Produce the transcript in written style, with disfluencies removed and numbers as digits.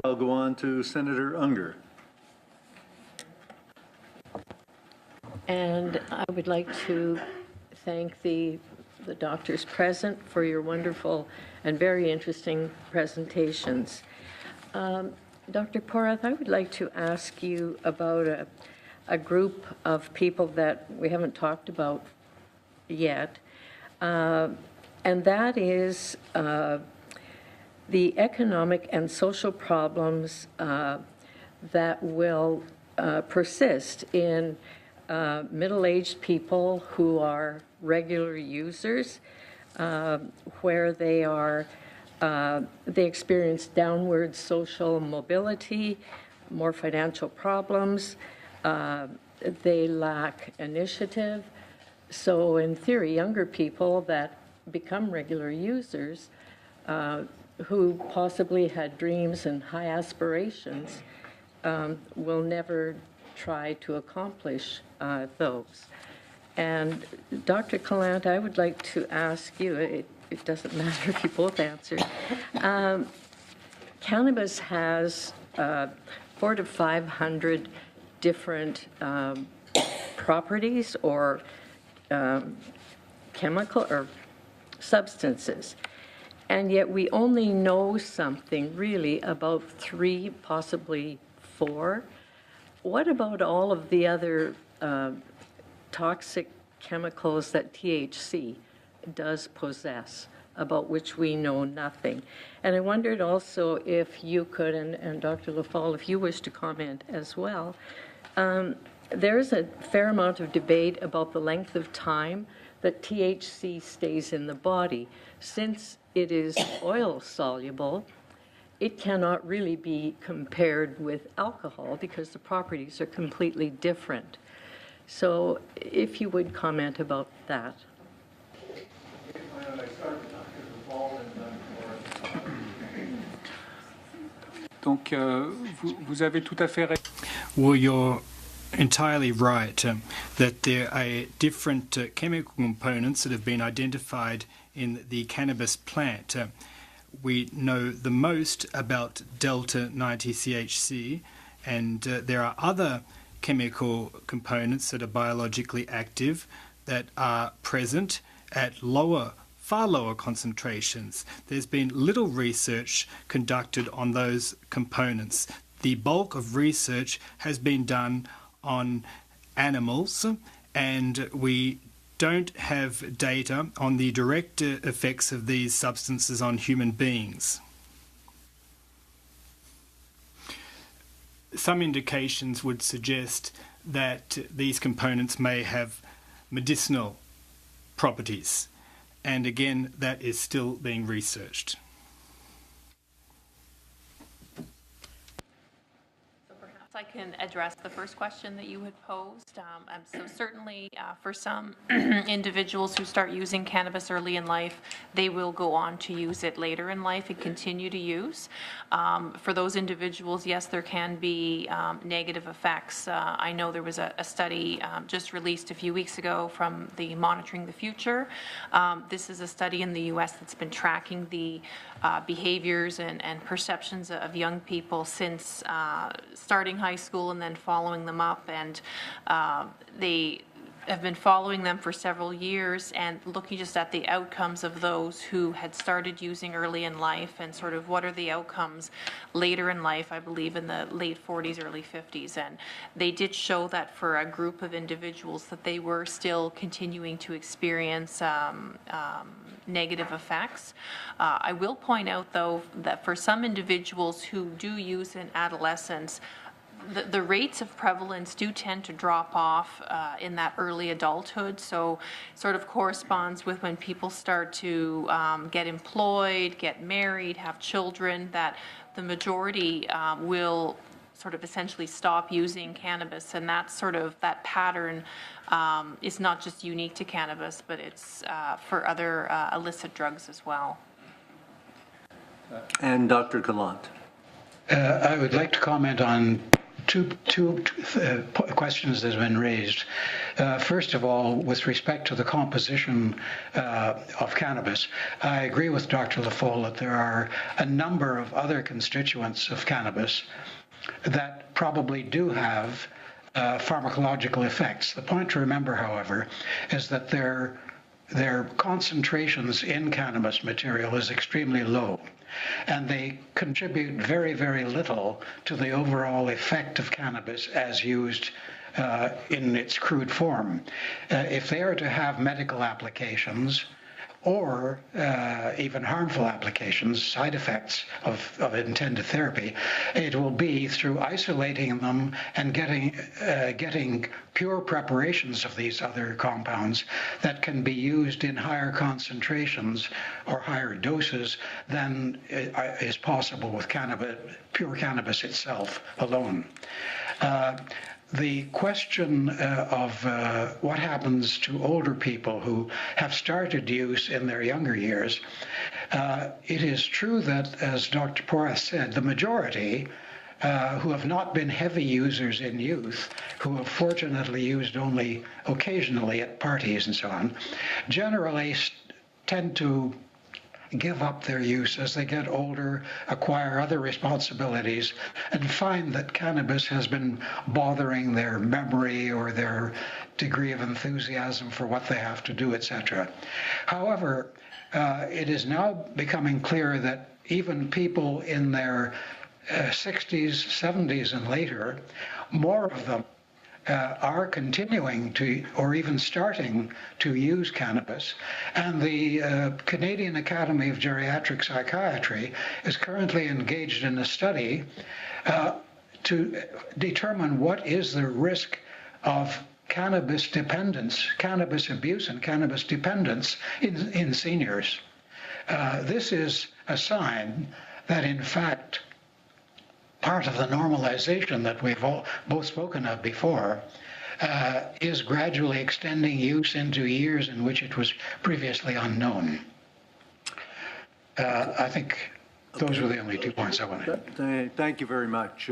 I'll go on to Senator Unger. And I would like to thank the doctors present for your wonderful and very interesting presentations. Dr. Porath, I would like to ask you about a group of people that we haven't talked about yet, and that is the economic and social problems that will persist in middle-aged people who are regular users, where they experience downward social mobility, more financial problems, they lack initiative. So in theory, younger people that become regular users who possibly had dreams and high aspirations will never try to accomplish those. And Dr. Calant, I would like to ask you, it doesn't matter if you both answer. Cannabis has 400 to 500 different properties or chemical or substances. And yet we only know something really about 3, possibly 4. What about all of the other toxic chemicals that THC does possess, about which we know nothing? And I wondered also if you could, and Dr. Lafall, if you wish to comment as well, there is a fair amount of debate about the length of time that THC stays in the body. Since it is oil soluble, it cannot really be compared with alcohol because the properties are completely different. So if you would comment about that. Donc, vous avez tout à fait raison. Well, you're entirely right that there are different chemical components that have been identified in the cannabis plant. We know the most about delta-90-THC, and there are other chemical components that are biologically active that are present at far lower concentrations. There's been little research conducted on those components. The bulk of research has been done on animals, and we don't have data on the direct effects of these substances on human beings. Some indications would suggest that these components may have medicinal properties, and again, that is still being researched. I can address the first question that you had posed. So certainly for some individuals who start using cannabis early in life, they will go on to use it later in life and continue to use. For those individuals, yes, there can be negative effects. I know there was a study just released a few weeks ago from the Monitoring the Future. This is a study in the U.S. that's been tracking the behaviors and perceptions of young people since starting high school and then following them up, and they have been following them for several years and looking just at the outcomes of those who had started using early in life and sort of what are the outcomes later in life, I believe in the late 40s, early 50s. And they did show that for a group of individuals that they were still continuing to experience negative effects. I will point out, though, that for some individuals who do use in adolescence, the rates of prevalence do tend to drop off in that early adulthood, so sort of corresponds with when people start to get employed, get married, have children, that the majority will sort of essentially stop using cannabis, and that pattern is not just unique to cannabis, but it's for other illicit drugs as well. And Dr. Calant. I would like to comment on two questions that have been raised. First of all, with respect to the composition of cannabis, I agree with Dr. LaFolle that there are a number of other constituents of cannabis that probably do have pharmacological effects. The point to remember, however, is that their concentrations in cannabis material is extremely low, and they contribute very, very little to the overall effect of cannabis as used in its crude form. If they are to have medical applications, or even harmful applications, side effects of intended therapy, it will be through isolating them and getting pure preparations of these other compounds that can be used in higher concentrations or higher doses than is possible with pure cannabis itself alone. The question of what happens to older people who have started use in their younger years, it is true that, as Dr. Porras said, the majority who have not been heavy users in youth, who have fortunately used only occasionally at parties and so on, generally tend to give up their use as they get older, acquire other responsibilities, and find that cannabis has been bothering their memory or their degree of enthusiasm for what they have to do, etc. However, it is now becoming clear that even people in their 60s, 70s, and later, more of them are continuing to, or even starting to use cannabis. And the Canadian Academy of Geriatric Psychiatry is currently engaged in a study to determine what is the risk of cannabis dependence, cannabis abuse and cannabis dependence in seniors. This is a sign that, in fact, part of the normalization that we've both spoken of before is gradually extending use into years in which it was previously unknown. I think those were the only 2 points I wanted. Thank you very much.